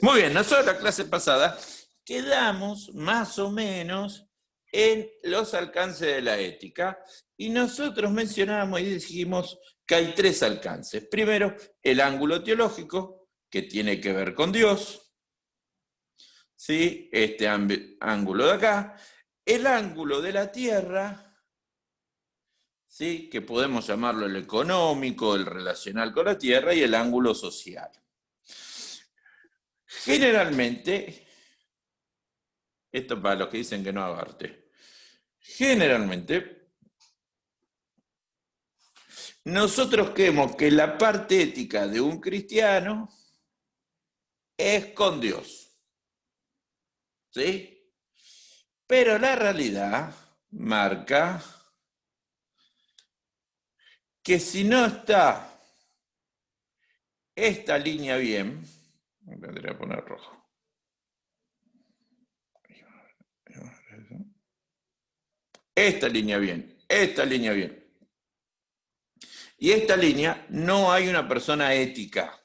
Muy bien, nosotros la clase pasada quedamos más o menos en los alcances de la ética y nosotros mencionamos y dijimos que hay tres alcances. Primero, el ángulo teológico, que tiene que ver con Dios, ¿sí? Este ángulo de acá. El ángulo de la tierra, ¿sí? Que podemos llamarlo el económico, el relacional con la tierra, y el ángulo social. Generalmente, esto para los que dicen que no hago arte, generalmente nosotros creemos que la parte ética de un cristiano es con Dios, ¿sí? Pero la realidad marca que si no está esta línea bien, tendría que poner rojo. Esta línea bien, esta línea bien. Y esta línea no hay una persona ética.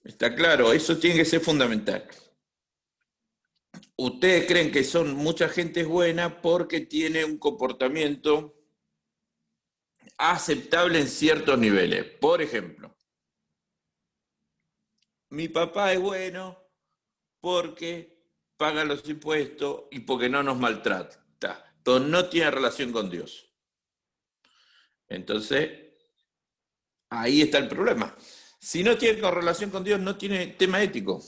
Está claro, eso tiene que ser fundamental. Ustedes creen que son mucha gente buena porque tiene un comportamiento aceptable en ciertos niveles. Por ejemplo, mi papá es bueno porque paga los impuestos y porque no nos maltrata, pero no tiene relación con Dios. Entonces, ahí está el problema. Si no tiene relación con Dios, no tiene tema ético,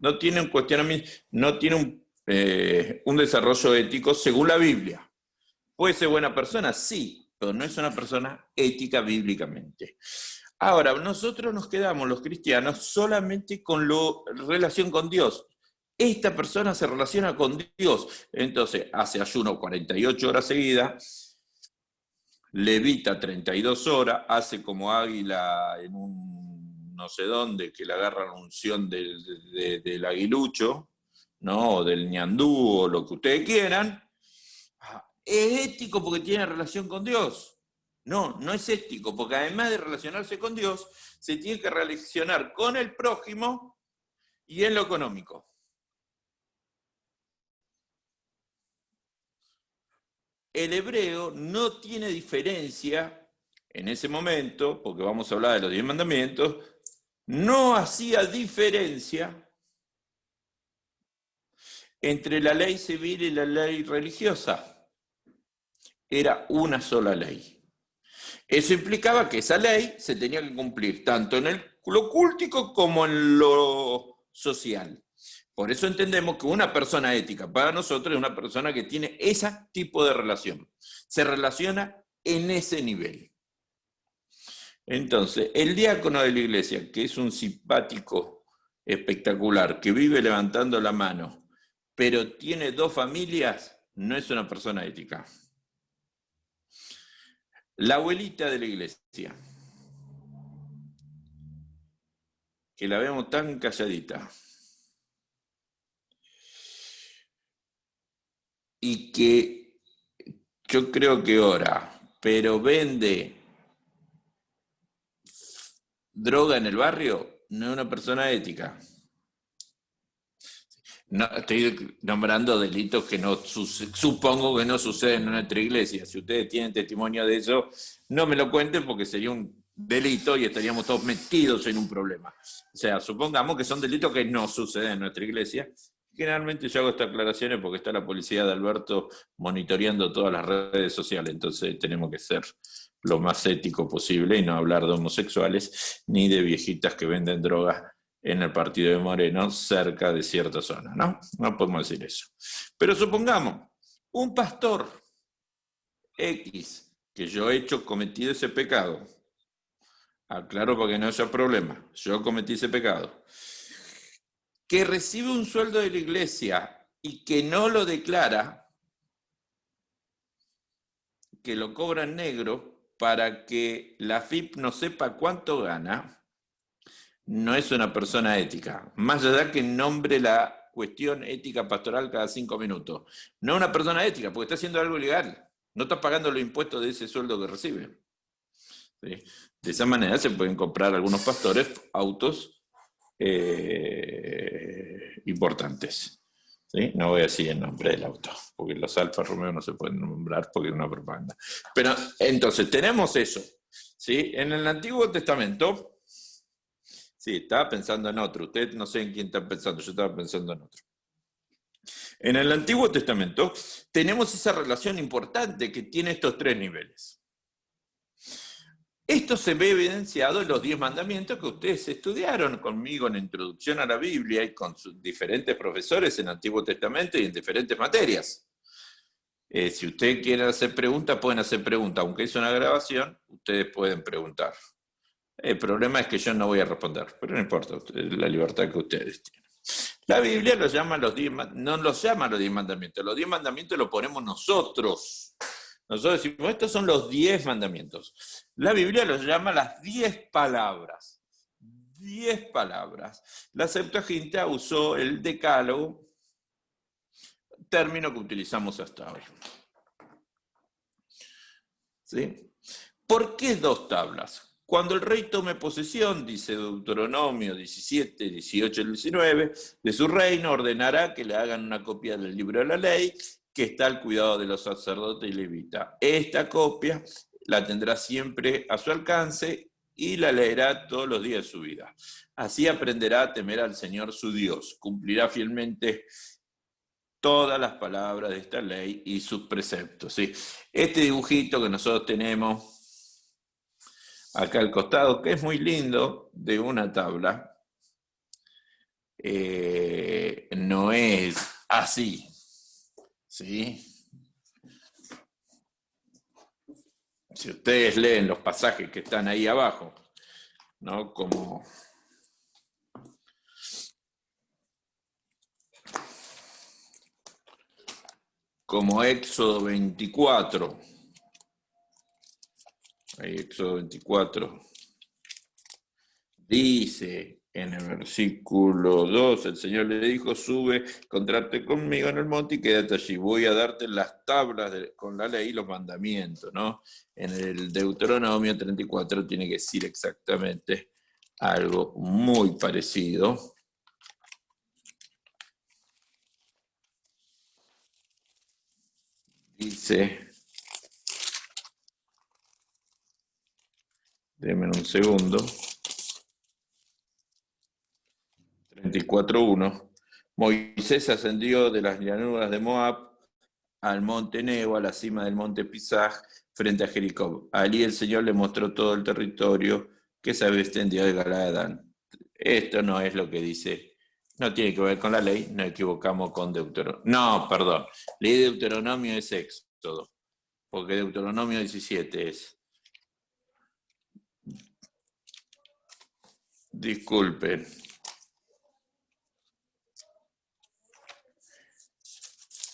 no tiene un cuestionamiento, no tiene un desarrollo ético según la Biblia. ¿Puede ser buena persona? Sí, pero no es una persona ética bíblicamente. Ahora, nosotros nos quedamos, los cristianos, solamente con la relación con Dios. Esta persona se relaciona con Dios, entonces hace ayuno 48 horas seguidas, levita 32 horas, hace como águila en un no sé dónde, que le agarra la unción del aguilucho, ¿no? O del ñandú, o lo que ustedes quieran. ¿Es ético porque tiene relación con Dios? No, no es ético, porque además de relacionarse con Dios, se tiene que relacionar con el prójimo y en lo económico. El hebreo no tiene diferencia en ese momento, porque vamos a hablar de los 10 mandamientos, no hacía diferencia entre la ley civil y la ley religiosa. Era una sola ley. Eso implicaba que esa ley se tenía que cumplir tanto en lo cultico como en lo social. Por eso entendemos que una persona ética para nosotros es una persona que tiene ese tipo de relación. Se relaciona en ese nivel. Entonces, el diácono de la iglesia, que es un simpático espectacular, que vive levantando la mano, pero tiene dos familias, no es una persona ética. La abuelita de la iglesia, que la vemos tan calladita, y que yo creo que ora, pero vende droga en el barrio, no es una persona ética. No, estoy nombrando delitos que no supongo que no suceden en nuestra iglesia. Si ustedes tienen testimonio de eso, no me lo cuenten porque sería un delito y estaríamos todos metidos en un problema. O sea, supongamos que son delitos que no suceden en nuestra iglesia. Generalmente yo hago estas aclaraciones porque está la policía de Alberto monitoreando todas las redes sociales, entonces tenemos que ser lo más ético posible y no hablar de homosexuales ni de viejitas que venden drogas en el partido de Moreno, cerca de cierta zona, ¿no? No podemos decir eso. Pero supongamos, un pastor X, que yo he cometido ese pecado, aclaro para que no haya problema, yo cometí ese pecado, que recibe un sueldo de la iglesia y que no lo declara, que lo cobra en negro para que la AFIP no sepa cuánto gana, no es una persona ética, más allá que nombre la cuestión ética pastoral cada 5 minutos. No es una persona ética, porque está haciendo algo ilegal, no está pagando los impuestos de ese sueldo que recibe. ¿Sí? De esa manera se pueden comprar algunos pastores autos importantes. ¿Sí? No voy a decir el nombre del auto, porque los Alfa Romeo no se pueden nombrar porque es una propaganda. Pero entonces tenemos eso. ¿Sí? En el Antiguo Testamento, sí, estaba pensando en otro. Usted no sé en quién está pensando, yo estaba pensando en otro. En el Antiguo Testamento tenemos esa relación importante que tiene estos tres niveles. Esto se ve evidenciado en los 10 mandamientos que ustedes estudiaron conmigo en Introducción a la Biblia y con sus diferentes profesores en el Antiguo Testamento y en diferentes materias. Si ustedes quieren hacer preguntas, pueden hacer preguntas. Aunque es una grabación, ustedes pueden preguntar. El problema es que yo no voy a responder, pero no importa, la libertad que ustedes tienen. La Biblia los llama los 10, no los llama los 10 mandamientos. Los 10 mandamientos los ponemos nosotros. Nosotros decimos, estos son los 10 mandamientos. La Biblia los llama las 10 palabras. 10 palabras. La Septuaginta usó el decálogo, término que utilizamos hasta hoy. ¿Sí? ¿Por qué 2 tablas? Cuando el rey tome posesión, dice Deuteronomio 17, 18 y 19, de su reino, ordenará que le hagan una copia del libro de la ley, que está al cuidado de los sacerdotes y levitas. Esta copia la tendrá siempre a su alcance y la leerá todos los días de su vida. Así aprenderá a temer al Señor su Dios, cumplirá fielmente todas las palabras de esta ley y sus preceptos. ¿Sí? Este dibujito que nosotros tenemos acá al costado, que es muy lindo, de una tabla, no es así, ¿sí? Si ustedes leen los pasajes que están ahí abajo, ¿no? Como Éxodo 24, ahí Éxodo 24, dice en el versículo 2, el Señor le dijo, sube, encontrarte conmigo en el monte y quédate allí. Voy a darte las tablas con la ley y los mandamientos, ¿no? En el Deuteronomio 34 tiene que decir exactamente algo muy parecido. Dice, denme un segundo, 34.1. Moisés ascendió de las llanuras de Moab al monte Nebo, a la cima del monte Pisaj, frente a Jericó. Allí el Señor le mostró todo el territorio que se había extendido de Galaadán. Esto no es lo que dice, no tiene que ver con la ley, nos equivocamos con Deuteronomio. No, perdón, ley de Deuteronomio es Éxodo, porque Deuteronomio 17 es. Disculpen.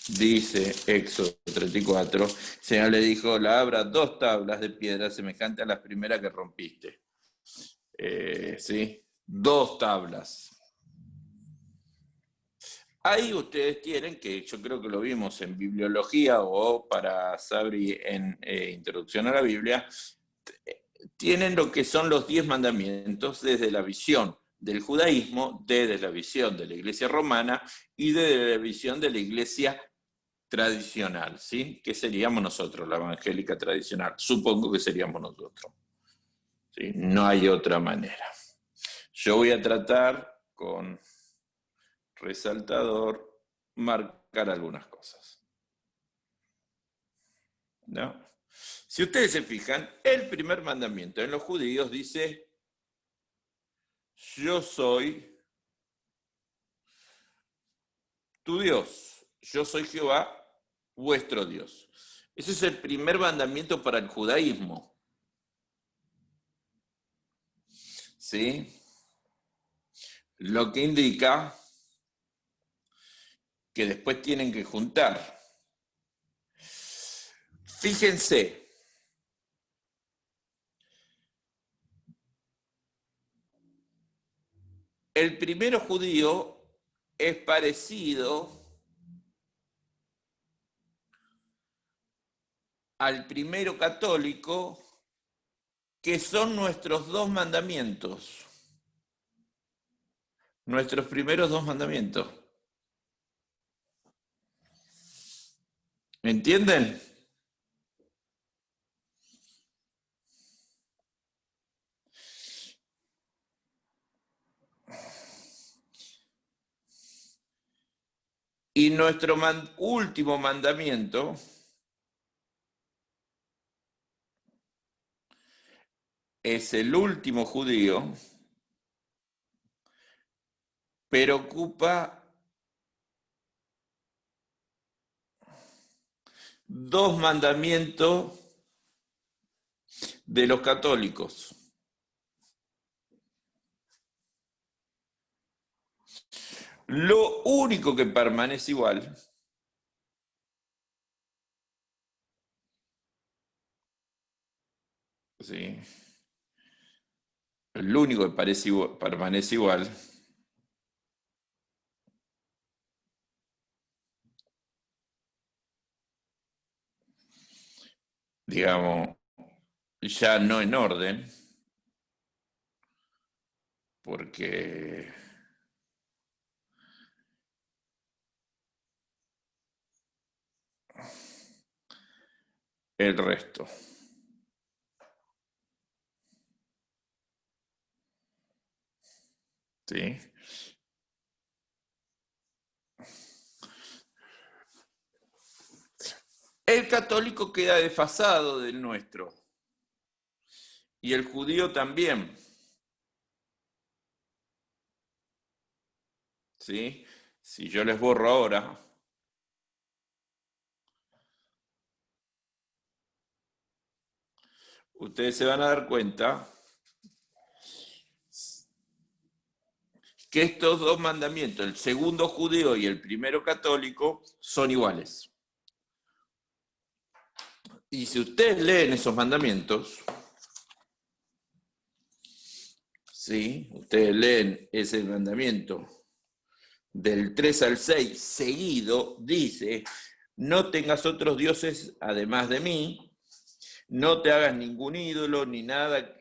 Dice Éxodo 34, el Señor le dijo, labra 2 tablas de piedra semejantes a las primeras que rompiste. ¿Sí? 2 tablas. Ahí ustedes tienen, que yo creo que lo vimos en bibliología o para Sabri en Introducción a la Biblia, tienen lo que son los 10 mandamientos desde la visión del judaísmo, desde la visión de la iglesia romana y desde la visión de la iglesia tradicional, ¿sí? Que seríamos nosotros, la evangélica tradicional. Supongo que seríamos nosotros. ¿Sí? No hay otra manera. Yo voy a tratar con resaltador marcar algunas cosas. ¿No? Si ustedes se fijan, el primer mandamiento en los judíos dice, yo soy tu Dios, yo soy Jehová, vuestro Dios. Ese es el primer mandamiento para el judaísmo. ¿Sí? Lo que indica que después tienen que juntar. Fíjense, el primero judío es parecido al primero católico que son nuestros dos mandamientos, nuestros primeros dos mandamientos. ¿Me entienden? Y nuestro último mandamiento es el último judío, pero ocupa dos mandamientos de los católicos. Lo único que permanece igual ¿sí? Lo único que permanece igual digamos, ya no en orden, porque el resto. ¿Sí? El católico queda desfasado del nuestro. Y el judío también. ¿Sí? Si yo les borro ahora, ustedes se van a dar cuenta que estos dos mandamientos, el segundo judío y el primero católico, son iguales. Y si ustedes leen esos mandamientos, ¿sí? Ustedes leen ese mandamiento del 3 al 6 seguido, dice, no tengas otros dioses además de mí, no te hagas ningún ídolo ni nada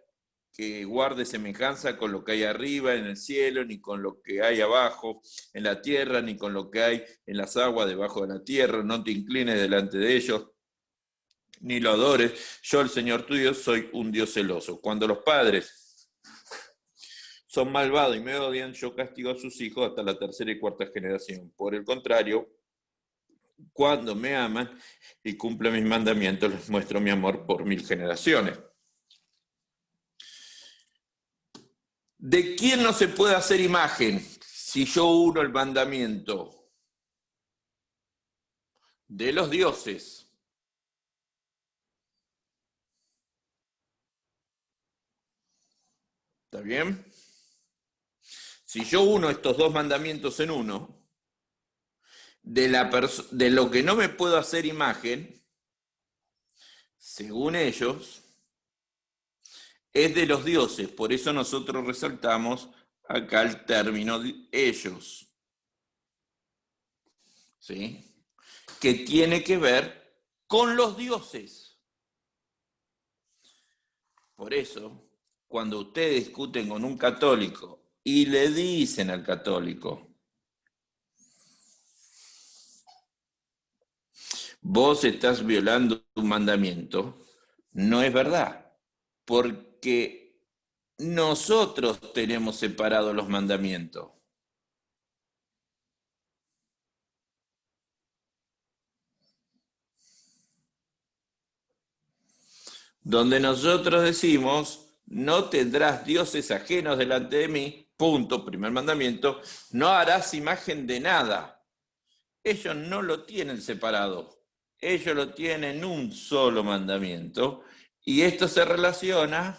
que guarde semejanza con lo que hay arriba en el cielo, ni con lo que hay abajo en la tierra, ni con lo que hay en las aguas debajo de la tierra, no te inclines delante de ellos, ni lo adores. Yo, el Señor tuyo, soy un Dios celoso. Cuando los padres son malvados y me odian, yo castigo a sus hijos hasta la tercera y cuarta generación. Por el contrario, cuando me aman y cumplen mis mandamientos, les muestro mi amor por 1000 generaciones. ¿De quién no se puede hacer imagen si yo uno el mandamiento? De los dioses. ¿Está bien? Si yo uno estos dos mandamientos en uno, de lo que no me puedo hacer imagen, según ellos, es de los dioses. Por eso nosotros resaltamos acá el término de ellos. ¿Sí? Que tiene que ver con los dioses. Por eso, cuando ustedes discuten con un católico y le dicen al católico, vos estás violando un mandamiento, no es verdad, porque nosotros tenemos separados los mandamientos. Donde nosotros decimos, no tendrás dioses ajenos delante de mí, punto, primer mandamiento, no harás imagen de nada. Ellos no lo tienen separado, ellos lo tienen en un solo mandamiento, y esto se relaciona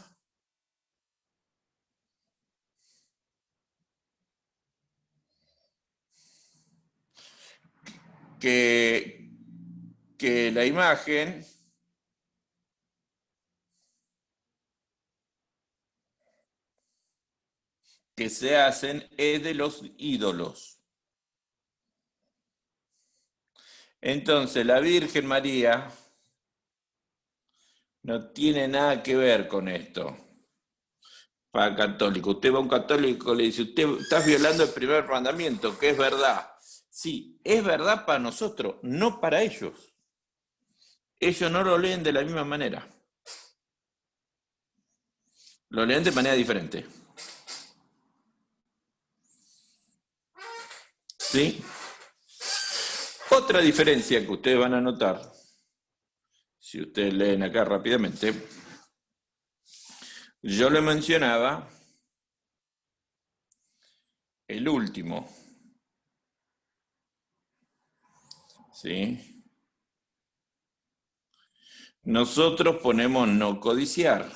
que la imagen que se hacen es de los ídolos. Entonces la Virgen María No tiene nada que ver con esto. Para católico. Usted va a un católico y le dice, usted está violando el primer mandamiento, que es verdad. Sí, es verdad para nosotros, no para ellos. Ellos no lo leen de la misma manera. Lo leen de manera diferente. ¿Sí? Otra diferencia que ustedes van a notar, si ustedes leen acá rápidamente, yo le mencionaba el último. ¿Sí? Nosotros ponemos no codiciar.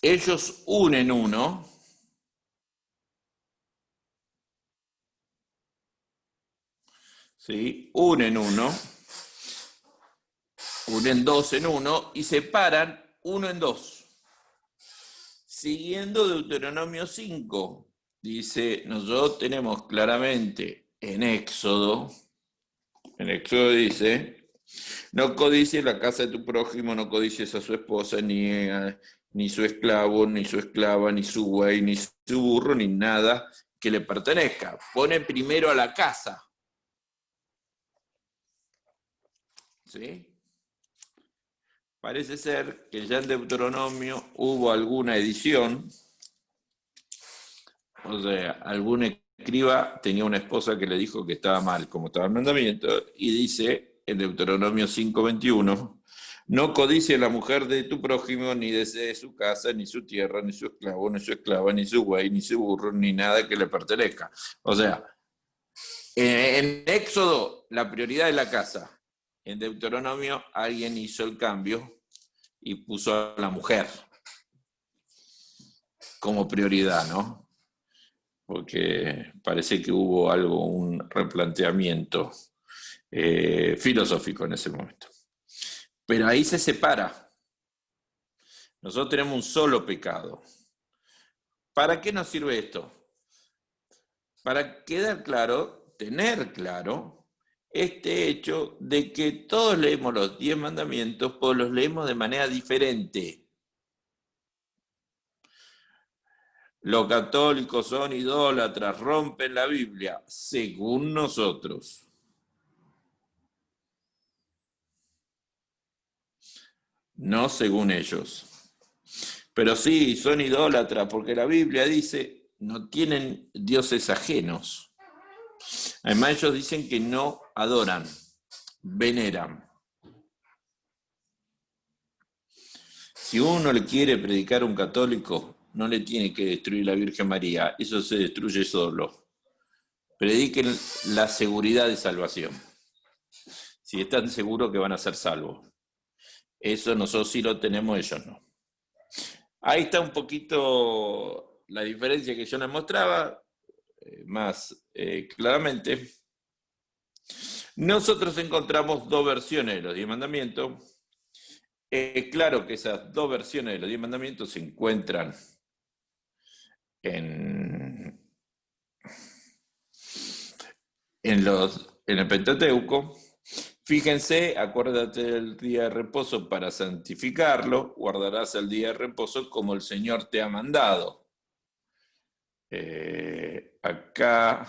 Ellos unen uno. ¿Sí? Unen uno. Unen dos en uno y separan uno en dos. Siguiendo Deuteronomio 5, dice, nosotros tenemos claramente en Éxodo dice, no codicies la casa de tu prójimo, no codicies a su esposa, ni su esclavo, ni su esclava, ni su buey, ni su burro, ni nada que le pertenezca. Pone primero a la casa. ¿Sí? Parece ser que ya en Deuteronomio hubo alguna edición, o sea, algún escriba tenía una esposa que le dijo que estaba mal, como estaba el mandamiento, y dice en Deuteronomio 5:21, no codicie la mujer de tu prójimo, ni desee su casa, ni su tierra, ni su esclavo, ni su esclava, ni su buey, ni su burro, ni nada que le pertenezca. O sea, en Éxodo la prioridad es la casa. En Deuteronomio alguien hizo el cambio y puso a la mujer como prioridad, ¿no? Porque parece que hubo un replanteamiento filosófico en ese momento. Pero ahí se separa. Nosotros tenemos un solo pecado. ¿Para qué nos sirve esto? Para quedar claro, tener claro este hecho de que todos leemos los 10 mandamientos, pues los leemos de manera diferente. Los católicos son idólatras, rompen la Biblia, según nosotros. No según ellos. Pero sí, son idólatras, porque la Biblia dice, no tienen dioses ajenos. Además, ellos dicen que no adoran, veneran. Si uno le quiere predicar a un católico, no le tiene que destruir la Virgen María, eso se destruye solo. Prediquen la seguridad de salvación. Si están seguros que van a ser salvos. Eso nosotros sí lo tenemos, ellos no. Ahí está un poquito la diferencia que yo les mostraba, más claramente. Nosotros encontramos dos versiones de los 10 mandamientos. Es claro que esas dos versiones de los 10 mandamientos se encuentran en el Pentateuco. Fíjense, acuérdate del día de reposo para santificarlo, guardarás el día de reposo como el Señor te ha mandado. Acá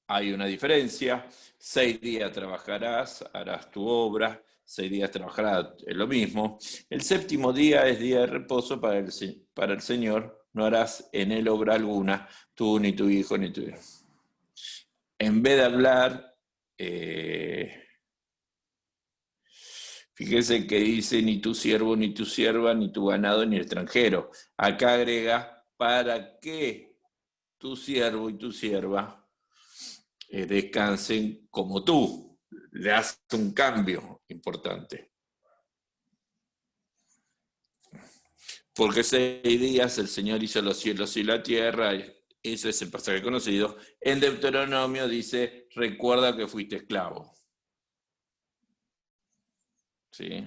hay una diferencia. 6 días trabajarás, harás tu obra, 6 días trabajarás, es lo mismo. El séptimo día es día de reposo para el Señor, no harás en él obra alguna, tú, ni tu hijo, ni tu hijo. En vez de hablar, fíjese que dice ni tu siervo, ni tu sierva, ni tu ganado, ni extranjero. Acá agrega, para que tu siervo y tu sierva descansen como tú. Le hace un cambio importante. Porque 6 días el Señor hizo los cielos y la tierra, ese es el pasaje conocido. En Deuteronomio dice, recuerda que fuiste esclavo. ¿Sí?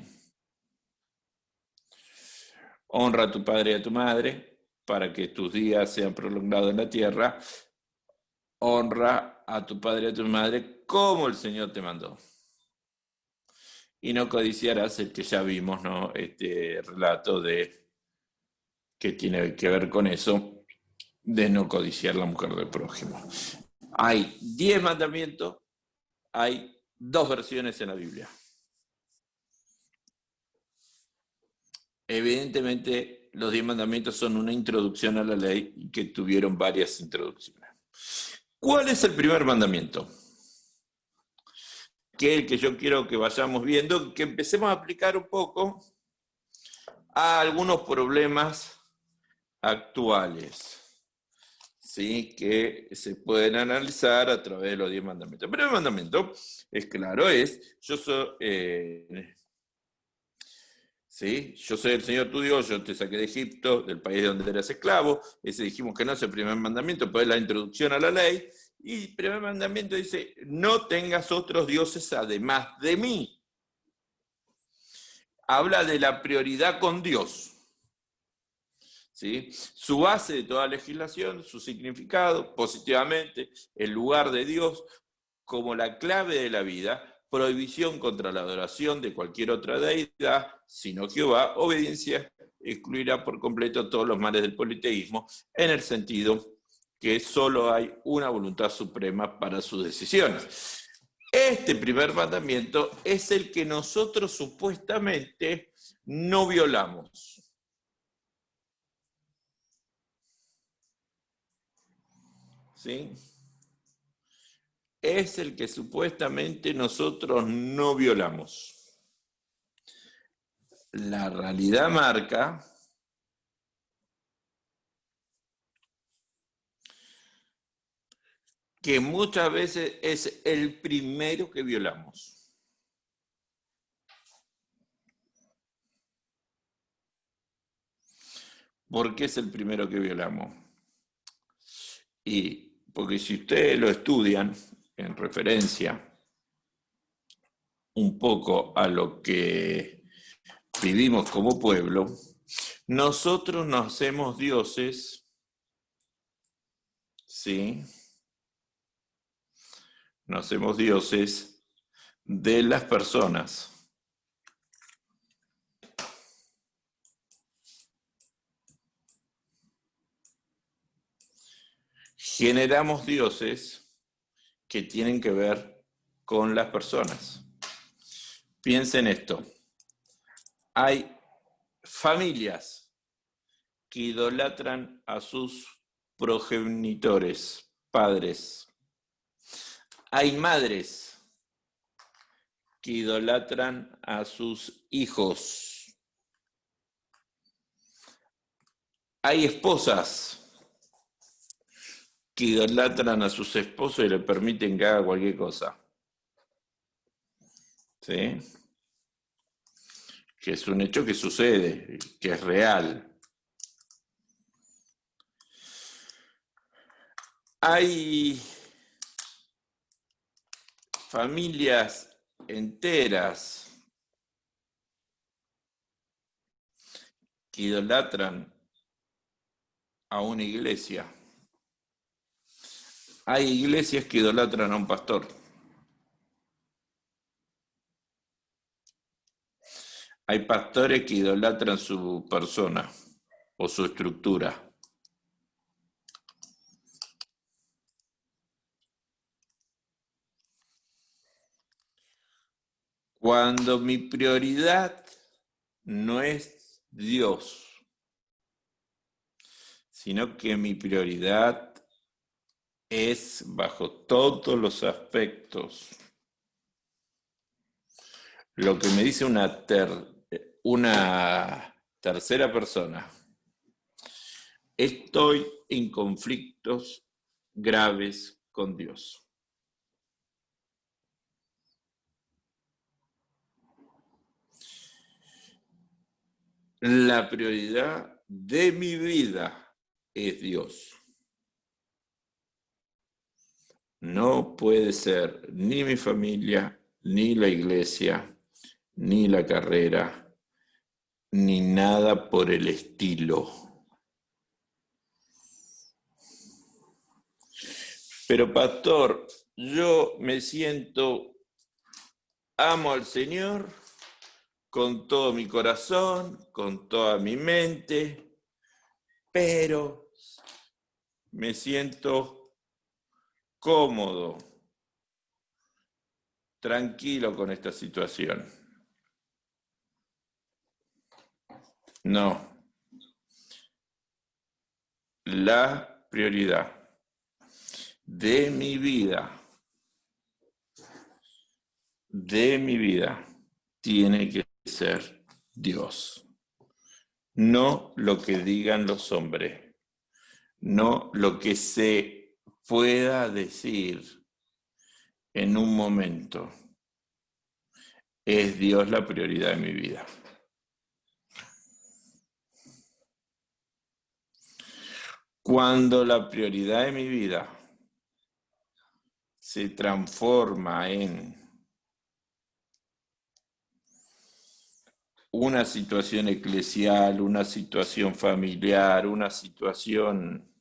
Honra a tu padre y a tu madre. para que tus días sean prolongados en la tierra, honra a tu padre y a tu madre como el Señor te mandó. Y no codiciarás el que ya vimos, ¿no? Este relato que tiene que ver con eso, de no codiciar la mujer del prójimo. Hay 10 mandamientos, hay 2 versiones en la Biblia. Evidentemente, los 10 mandamientos son una introducción a la ley y que tuvieron varias introducciones. ¿Cuál es el primer mandamiento? Que es el que yo quiero que vayamos viendo, que empecemos a aplicar un poco a algunos problemas actuales, ¿sí? Que se pueden analizar a través de los 10 mandamientos. El primer mandamiento es claro, yo soy... ¿sí? Yo soy el Señor tu Dios, yo te saqué de Egipto, del país donde eras esclavo. Ese dijimos que no es el primer mandamiento, pero es la introducción a la ley. Y el primer mandamiento dice, no tengas otros dioses además de mí. Habla de la prioridad con Dios. ¿Sí? Su base de toda legislación, su significado, positivamente, el lugar de Dios como la clave de la vida, prohibición contra la adoración de cualquier otra deidad, sino Jehová, obediencia, excluirá por completo todos los males del politeísmo, en el sentido que solo hay una voluntad suprema para sus decisiones. Este primer mandamiento es el que nosotros supuestamente no violamos. ¿Sí? Es el que supuestamente nosotros no violamos. La realidad marca que muchas veces es el primero que violamos. ¿Por qué es el primero que violamos? Y porque si ustedes lo estudian en referencia un poco a lo que vivimos como pueblo, nosotros nos hacemos dioses, ¿sí? Nos hacemos dioses de las personas. Generamos dioses que tienen que ver con las personas. Piensen esto. Hay familias que idolatran a sus progenitores, padres. Hay madres que idolatran a sus hijos. Hay esposas que idolatran a sus esposos y le permiten que haga cualquier cosa. ¿Sí? Que es un hecho que sucede, que es real. Hay familias enteras que idolatran a una iglesia. Hay iglesias que idolatran a un pastor. Hay pastores que idolatran su persona o su estructura. Cuando mi prioridad no es Dios, sino que mi prioridad es bajo todos los aspectos lo que me dice una tercera persona. Estoy en conflictos graves con Dios. La prioridad de mi vida es Dios. No puede ser ni mi familia, ni la iglesia, ni la carrera, ni nada por el estilo. Pero pastor, yo me siento, amo al Señor con todo mi corazón, con toda mi mente, pero me siento cómodo, tranquilo con esta situación. No. La prioridad de mi vida, tiene que ser Dios. No lo que digan los hombres, no lo que se pueda decir en un momento. Es Dios la prioridad de mi vida. Cuando la prioridad de mi vida se transforma en una situación eclesial, una situación familiar, una situación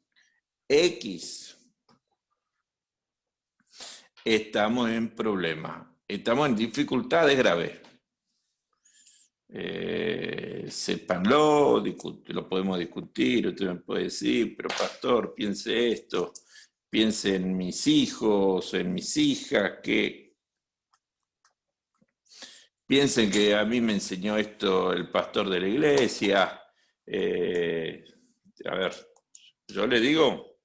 X, estamos en problemas, estamos en dificultades graves. Sépanlo, lo podemos discutir, usted me puede decir, pero pastor, piense esto, piense en mis hijos, en mis hijas, que piensen que a mí me enseñó esto el pastor de la iglesia. A ver, yo le digo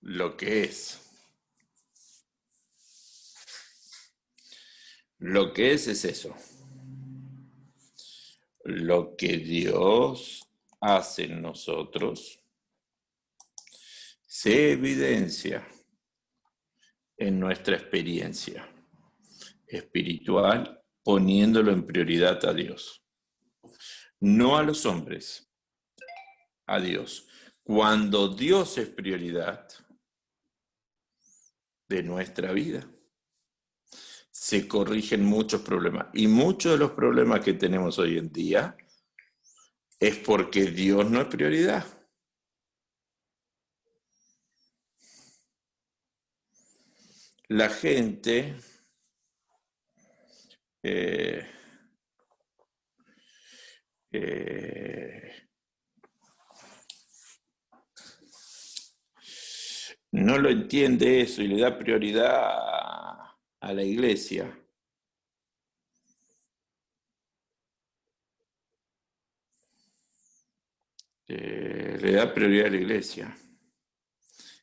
lo que es. Lo que es eso. Lo que Dios hace en nosotros se evidencia en nuestra experiencia espiritual, poniéndolo en prioridad a Dios. No a los hombres, a Dios. Cuando Dios es prioridad de nuestra vida, se corrigen muchos problemas. Y muchos de los problemas que tenemos hoy en día es porque Dios no es prioridad. La gente no lo entiende eso y le da prioridad a la iglesia. Le da prioridad a la iglesia.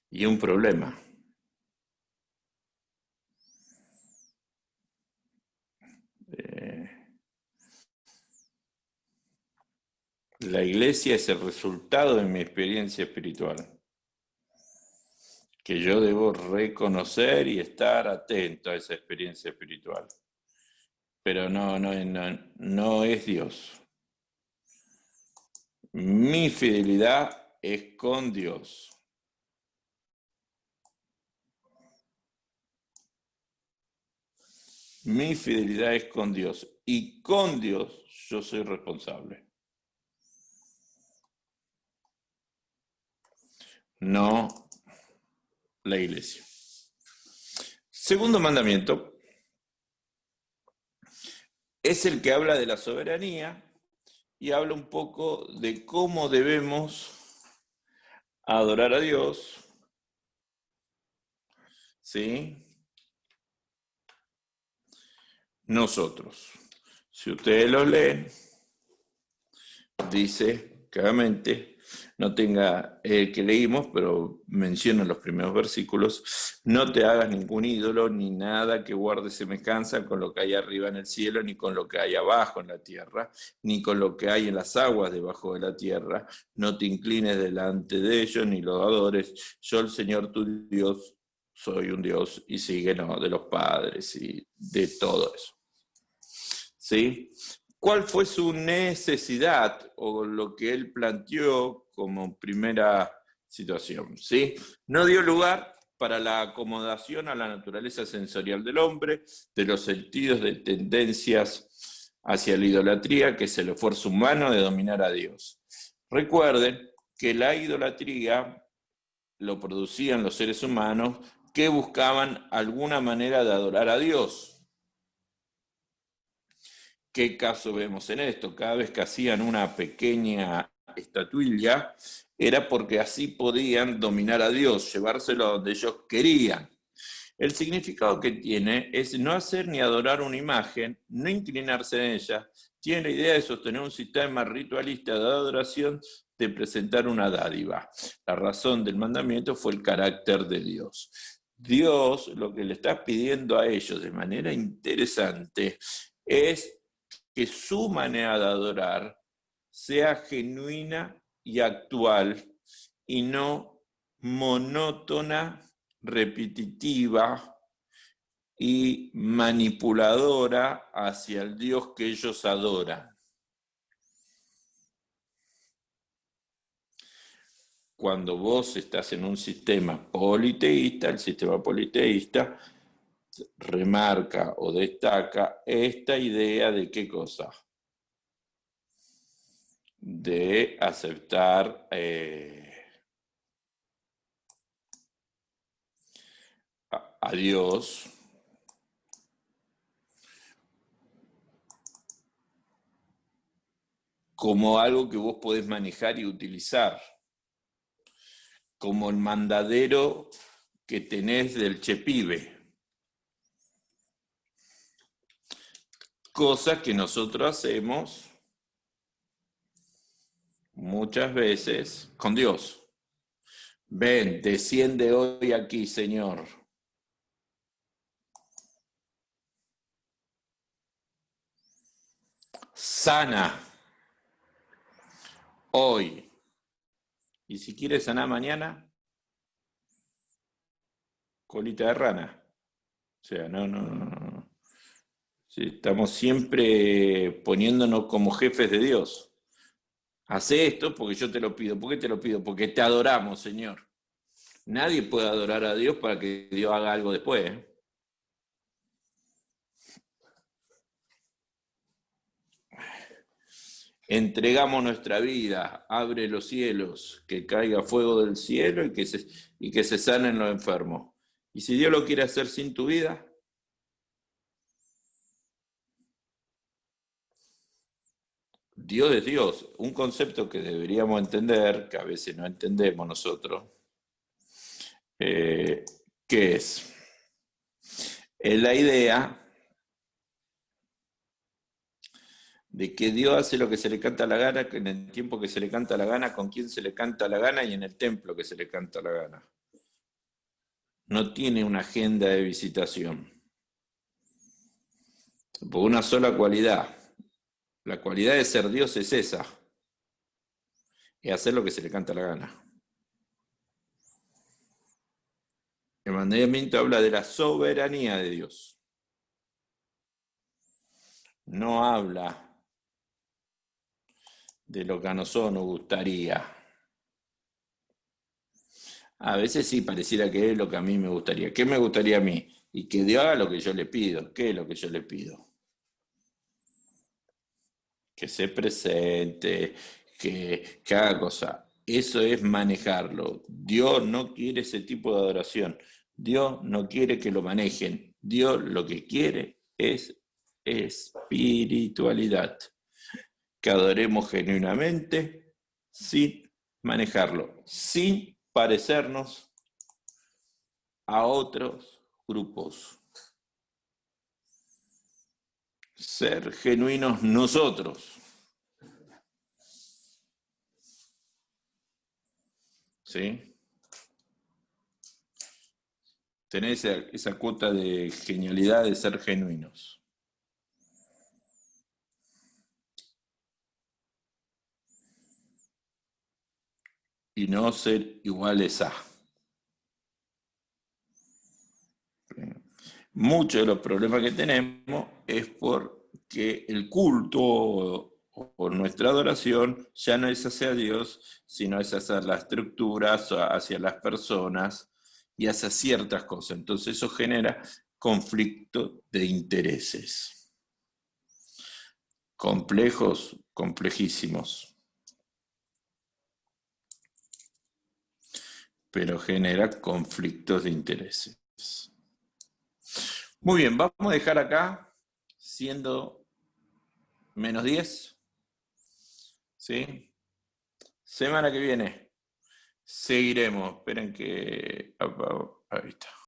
Y un problema. La iglesia es el resultado de mi experiencia espiritual, que yo debo reconocer y estar atento a esa experiencia espiritual. Pero no es Dios. Mi fidelidad es con Dios. Mi fidelidad es con Dios. Y con Dios yo soy responsable. No la iglesia. Segundo mandamiento es el que habla de la soberanía y habla un poco de cómo debemos adorar a Dios, ¿sí? Nosotros. Si ustedes lo leen, dice claramente, no tenga el que leímos, pero menciona los primeros versículos, no te hagas ningún ídolo, ni nada que guarde semejanza con lo que hay arriba en el cielo, ni con lo que hay abajo en la tierra, ni con lo que hay en las aguas debajo de la tierra, no te inclines delante de ellos, ni los adores, yo el Señor tu Dios soy un Dios, y sigue, ¿no?, de los padres y de todo eso. ¿Sí? ¿Cuál fue su necesidad o lo que él planteó como primera situación? ¿Sí? No dio lugar para la acomodación a la naturaleza sensorial del hombre, de los sentidos de tendencias hacia la idolatría, que es el esfuerzo humano de dominar a Dios. Recuerden que la idolatría lo producían los seres humanos que buscaban alguna manera de adorar a Dios. ¿Qué caso vemos en esto? Cada vez que hacían una pequeña estatuilla, era porque así podían dominar a Dios, llevárselo a donde ellos querían. El significado que tiene es no hacer ni adorar una imagen, no inclinarse en ella. Tiene la idea de sostener un sistema ritualista de adoración, de presentar una dádiva. La razón del mandamiento fue el carácter de Dios. Dios lo que le está pidiendo a ellos de manera interesante es que su manera de adorar sea genuina y actual y no monótona, repetitiva y manipuladora hacia el Dios que ellos adoran. Cuando vos estás en un sistema politeísta, el sistema politeísta remarca o destaca esta idea de qué cosa, de aceptar a Dios como algo que vos podés manejar y utilizar, como el mandadero que tenés del chepibe. Cosa que nosotros hacemos muchas veces con Dios. Ven, desciende hoy aquí, Señor. Sana hoy. Y si quieres sanar mañana, colita de rana. O sea, no. Sí, estamos siempre poniéndonos como jefes de Dios. Hacé esto porque yo te lo pido. ¿Por qué te lo pido? Porque te adoramos, Señor. Nadie puede adorar a Dios para que Dios haga algo después, ¿eh? Entregamos nuestra vida, abre los cielos, que caiga fuego del cielo y que se sanen los enfermos. Y si Dios lo quiere hacer sin tu vida, Dios es Dios. Un concepto que deberíamos entender, que a veces no entendemos nosotros, ¿qué es? Es la idea de que Dios hace lo que se le canta la gana, en el tiempo que se le canta la gana, con quien se le canta la gana y en el templo que se le canta la gana. No tiene una agenda de visitación. Por una sola cualidad. La cualidad de ser Dios es esa. Es hacer lo que se le canta la gana. El mandamiento habla de la soberanía de Dios. No habla de lo que a nosotros nos gustaría. A veces sí pareciera que es lo que a mí me gustaría. ¿Qué me gustaría a mí? Y que Dios haga lo que yo le pido. ¿Qué es lo que yo le pido? Que se presente, que haga cosas. Eso es manejarlo. Dios no quiere ese tipo de adoración. Dios no quiere que lo manejen. Dios lo que quiere es espiritualidad. Que adoremos genuinamente sin manejarlo, sin parecernos a otros grupos. Ser genuinos nosotros. ¿Sí? Tener esa cuota de genialidad de ser genuinos. Y no ser iguales a. Muchos de los problemas que tenemos es porque el culto o nuestra adoración ya no es hacia Dios, sino es hacia las estructuras, hacia las personas y hacia ciertas cosas. Entonces eso genera conflicto de intereses. Complejos, complejísimos. pero genera conflictos de intereses. Muy bien, vamos a dejar acá siendo -10, ¿sí? Semana que viene seguiremos. Esperen que... Ahí está.